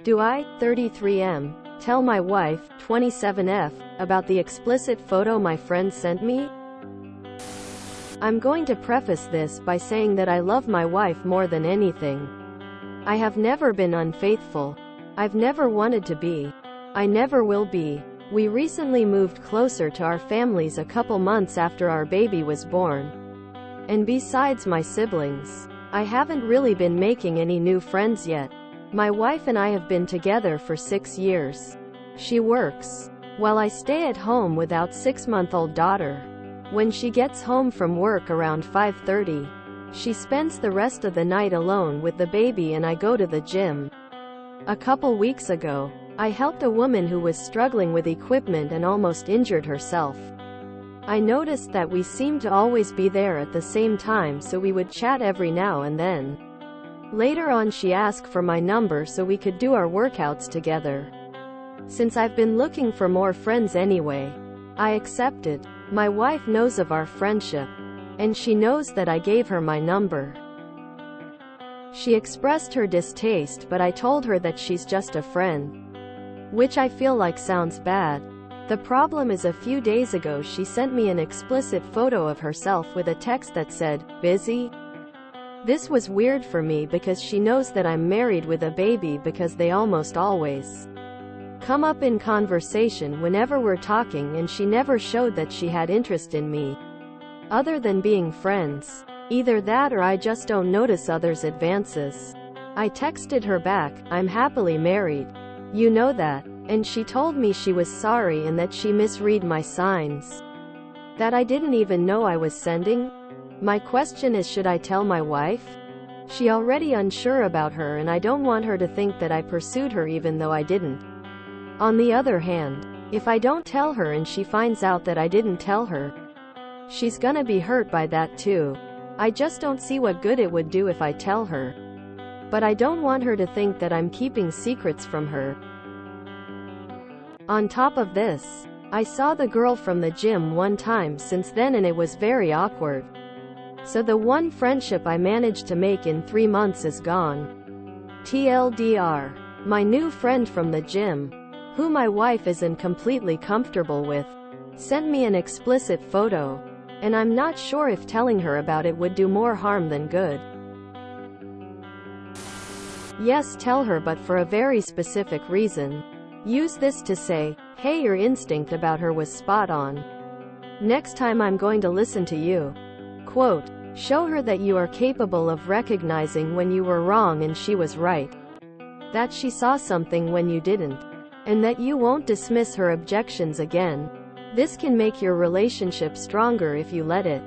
Do I, 33M, tell my wife, 27F, about the explicit photo my friend sent me? I'm going to preface this by saying that I love my wife more than anything. I have never been unfaithful. I've never wanted to be. I never will be. We recently moved closer to our families a couple months after our baby was born. And besides my siblings, I haven't really been making any new friends yet. My wife and I have been together for 6 years. She works, while I stay at home with our 6-month-old daughter. When she gets home from work around 5:30, she spends the rest of the night alone with the baby and I go to the gym. A couple weeks ago, I helped a woman who was struggling with equipment and almost injured herself. I noticed that we seemed to always be there at the same time, so we would chat every now and then. Later on she asked for my number so we could do our workouts together. Since I've been looking for more friends anyway, I accepted. My wife knows of our friendship, and she knows that I gave her my number. She expressed her distaste, but I told her that she's just a friend, which I feel like sounds bad. The problem is, a few days ago she sent me an explicit photo of herself with a text that said, "Busy?" This was weird for me because she knows that I'm married with a baby, because they almost always come up in conversation whenever we're talking, and she never showed that she had interest in me, other than being friends. Either that or I just don't notice others' advances. I texted her back, "I'm happily married. You know that." And she told me she was sorry and that she misread my signs, that I didn't even know I was sending. My question is, should I tell my wife? She already unsure about her and I don't want her to think that I pursued her even though I didn't. On the other hand, if I don't tell her and she finds out that I didn't tell her, she's gonna be hurt by that too. I just don't see what good it would do if I tell her. But I don't want her to think that I'm keeping secrets from her. On top of this, I saw the girl from the gym one time since then and it was very awkward. So the one friendship I managed to make in 3 months is gone. TLDR. My new friend from the gym, who my wife isn't completely comfortable with, sent me an explicit photo, and I'm not sure if telling her about it would do more harm than good. Yes, tell her, but for a very specific reason. Use this to say, "Hey, your instinct about her was spot on. Next time I'm going to listen to you." Quote, show her that you are capable of recognizing when you were wrong and she was right. That she saw something when you didn't. And that you won't dismiss her objections again. This can make your relationship stronger if you let it.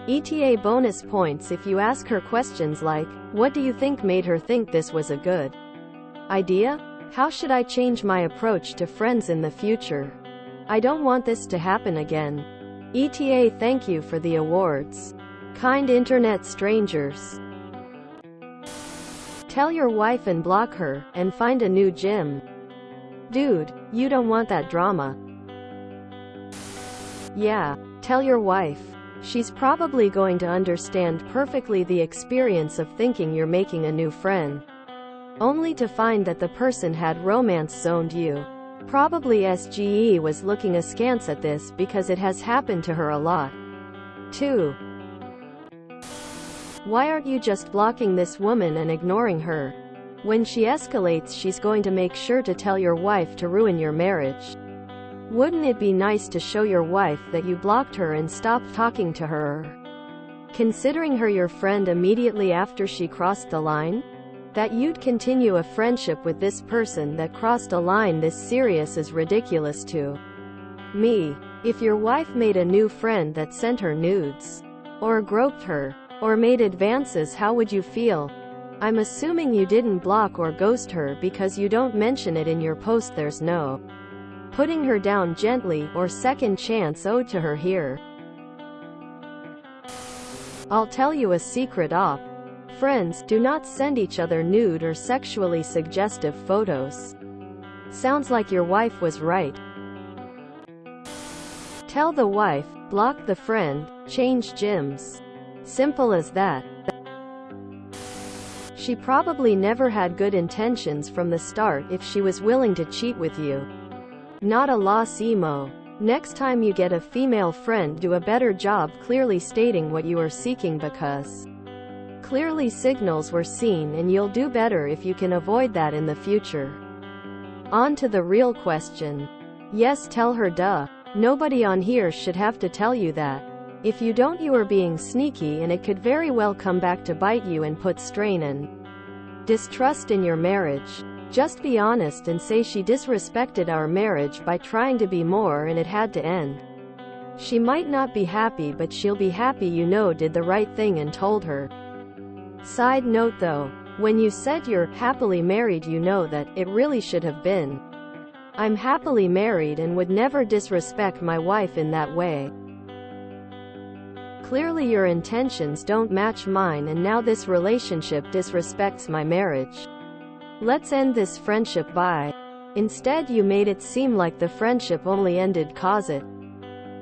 ETA bonus points if you ask her questions like, "What do you think made her think this was a good idea? How should I change my approach to friends in the future? I don't want this to happen again." ETA thank you for the awards. Kind internet strangers. Tell your wife and block her, and find a new gym. Dude, you don't want that drama. Yeah, tell your wife. She's probably going to understand perfectly the experience of thinking you're making a new friend, only to find that the person had romance zoned you. Probably SGE was looking askance at this because it has happened to her a lot. 2. Why aren't you just blocking this woman and ignoring her? When she escalates, she's going to make sure to tell your wife to ruin your marriage. Wouldn't it be nice to show your wife that you blocked her and stopped talking to her? Considering her your friend immediately after she crossed the line? That you'd continue a friendship with this person that crossed a line this serious is ridiculous to me. If your wife made a new friend that sent her nudes, or groped her, or made advances, how would you feel? I'm assuming you didn't block or ghost her because you don't mention it in your post. There's no putting her down gently or second chance owed to her here. I'll tell you a secret, op. Friends do not send each other nude or sexually suggestive photos. Sounds like your wife was right. Tell the wife, block the friend, change gyms. Simple as that. She probably never had good intentions from the start if she was willing to cheat with you. Not a loss emo. Next time you get a female friend, do a better job clearly stating what you are seeking, because clearly signals were seen, and you'll do better if you can avoid that in the future. On to the real question. Yes, tell her, duh. Nobody on here should have to tell you that. If you don't, you are being sneaky, and it could very well come back to bite you and put strain and distrust in your marriage. Just be honest and say she disrespected our marriage by trying to be more and it had to end. She might not be happy, but she'll be happy you did the right thing and told her. Side note though, when you said you're happily married, that it really should have been, I'm happily married and would never disrespect my wife in that way. Clearly your intentions don't match mine, and now this relationship disrespects my marriage. Let's end this friendship. Bye. Instead, you made it seem like the friendship only ended cause it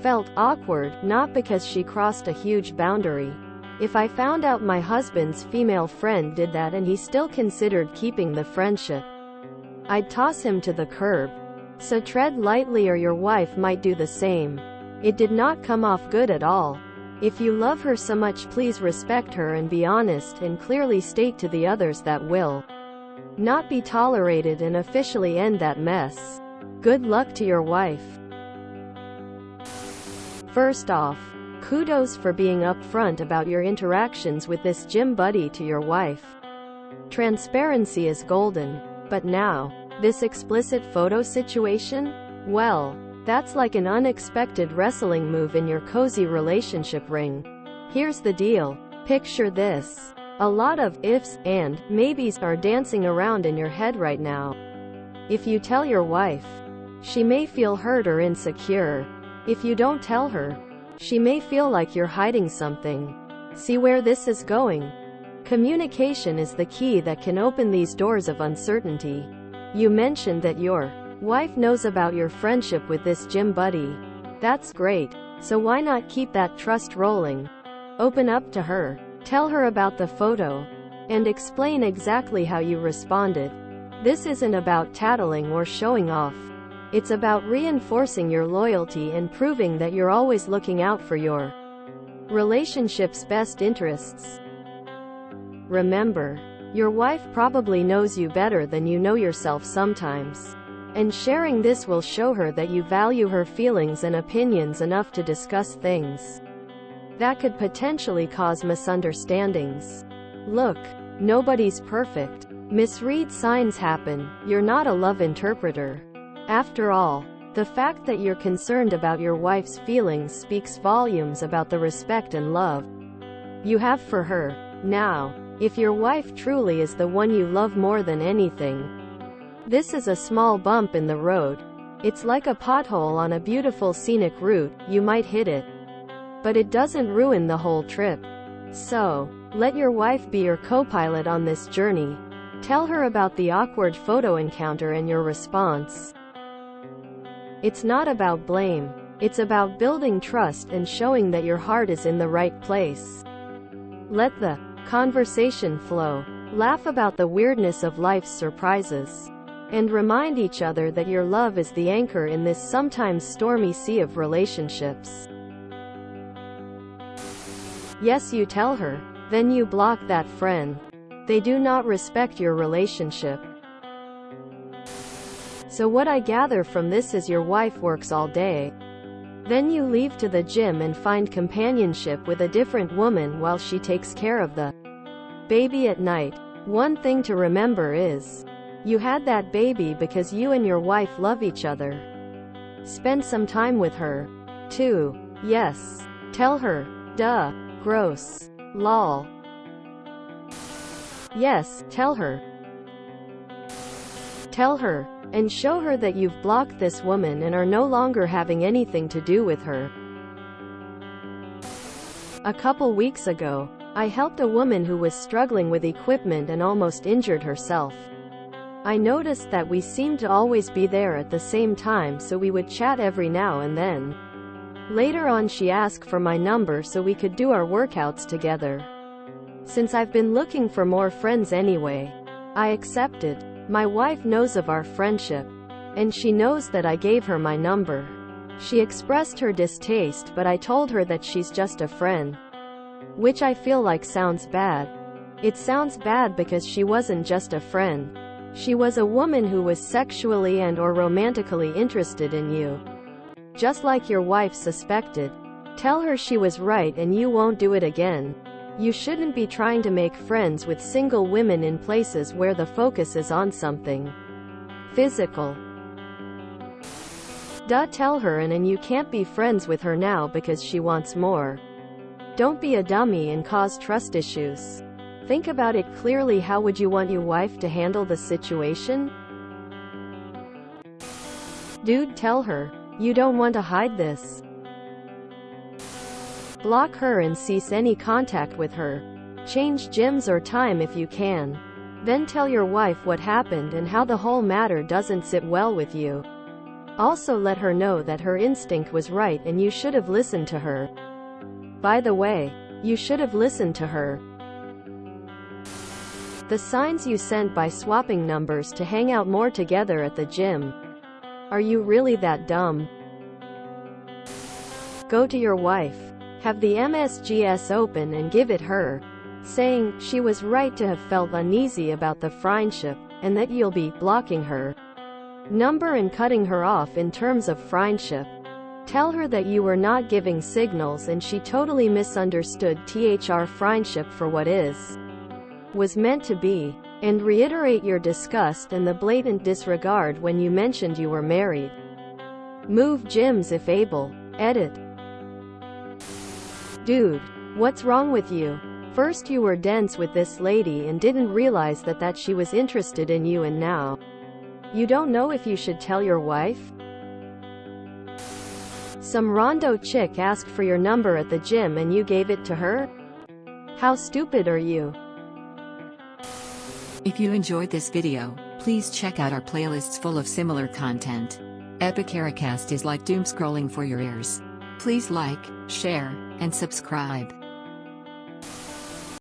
felt awkward, not because she crossed a huge boundary. If I found out my husband's female friend did that and he still considered keeping the friendship, I'd toss him to the curb. So tread lightly, or your wife might do the same. It did not come off good at all. If you love her so much, please respect her and be honest and clearly state to the others that will not be tolerated, and officially end that mess. Good luck to your wife. First off, kudos for being upfront about your interactions with this gym buddy to your wife. Transparency is golden. But now, this explicit photo situation? Well, that's like an unexpected wrestling move in your cozy relationship ring. Here's the deal. Picture this. A lot of ifs and maybes are dancing around in your head right now. If you tell your wife, she may feel hurt or insecure. If you don't tell her, she may feel like you're hiding something. See where this is going? Communication is the key that can open these doors of uncertainty. You mentioned that your wife knows about your friendship with this gym buddy. That's great. So why not keep that trust rolling? Open up to her. Tell her about the photo, and explain exactly how you responded. This isn't about tattling or showing off. It's about reinforcing your loyalty and proving that you're always looking out for your relationship's best interests. Remember, your wife probably knows you better than you know yourself sometimes. And sharing this will show her that you value her feelings and opinions enough to discuss things that could potentially cause misunderstandings. Look, nobody's perfect. Misread signs happen. You're not a love interpreter. After all, the fact that you're concerned about your wife's feelings speaks volumes about the respect and love you have for her. Now, if your wife truly is the one you love more than anything, this is a small bump in the road. It's like a pothole on a beautiful scenic route. You might hit it, but it doesn't ruin the whole trip. So, let your wife be your co-pilot on this journey. Tell her about the awkward photo encounter and your response. It's not about blame. It's about building trust and showing that your heart is in the right place. Let the conversation flow. Laugh about the weirdness of life's surprises. And remind each other that your love is the anchor in this sometimes stormy sea of relationships. Yes, you tell her. Then you block that friend. They do not respect your relationship. So what I gather from this is your wife works all day. Then you leave to the gym and find companionship with a different woman while she takes care of the baby at night. One thing to remember is, you had that baby because you and your wife love each other. Spend some time with her, too. Yes. Tell her. Duh. Gross. Lol. Yes, tell her. Tell her. And show her that you've blocked this woman and are no longer having anything to do with her. A couple weeks ago, I helped a woman who was struggling with equipment and almost injured herself. I noticed that we seemed to always be there at the same time, so we would chat every now and then. Later on, she asked for my number so we could do our workouts together. Since I've been looking for more friends anyway. I accepted. My wife knows of our friendship. And she knows that I gave her my number. She expressed her distaste, but I told her that she's just a friend. Which I feel like sounds bad. It sounds bad because she wasn't just a friend. She was a woman who was sexually and/or romantically interested in you. Just like your wife suspected. Tell her she was right and you won't do it again. You shouldn't be trying to make friends with single women in places where the focus is on something physical. Tell her and you can't be friends with her now because she wants more. Don't be a dummy and cause trust issues. Think about it clearly. How would you want your wife to handle the situation? Dude, tell her. You don't want to hide this. Block her and cease any contact with her. Change gyms or time if you can. Then tell your wife what happened and how the whole matter doesn't sit well with you. Also let her know that her instinct was right and you should have listened to her. By the way, you should have listened to her. The signs you sent by swapping numbers to hang out more together at the gym. Are you really that dumb? Go to your wife. Have the MSGS open and give it her. Saying, she was right to have felt uneasy about the friendship, and that you'll be blocking her number and cutting her off in terms of friendship. Tell her that you were not giving signals and she totally misunderstood friendship for what was meant to be. And reiterate your disgust and the blatant disregard when you mentioned you were married. Move gyms if able. Edit. Dude, what's wrong with you? First you were dense with this lady and didn't realize that she was interested in you, and now you don't know if you should tell your wife? Some rondo chick asked for your number at the gym and you gave it to her? How stupid are you? If you enjoyed this video, please check out our playlists full of similar content. Epic Ericast is like doom scrolling for your ears. Please like, share, and subscribe.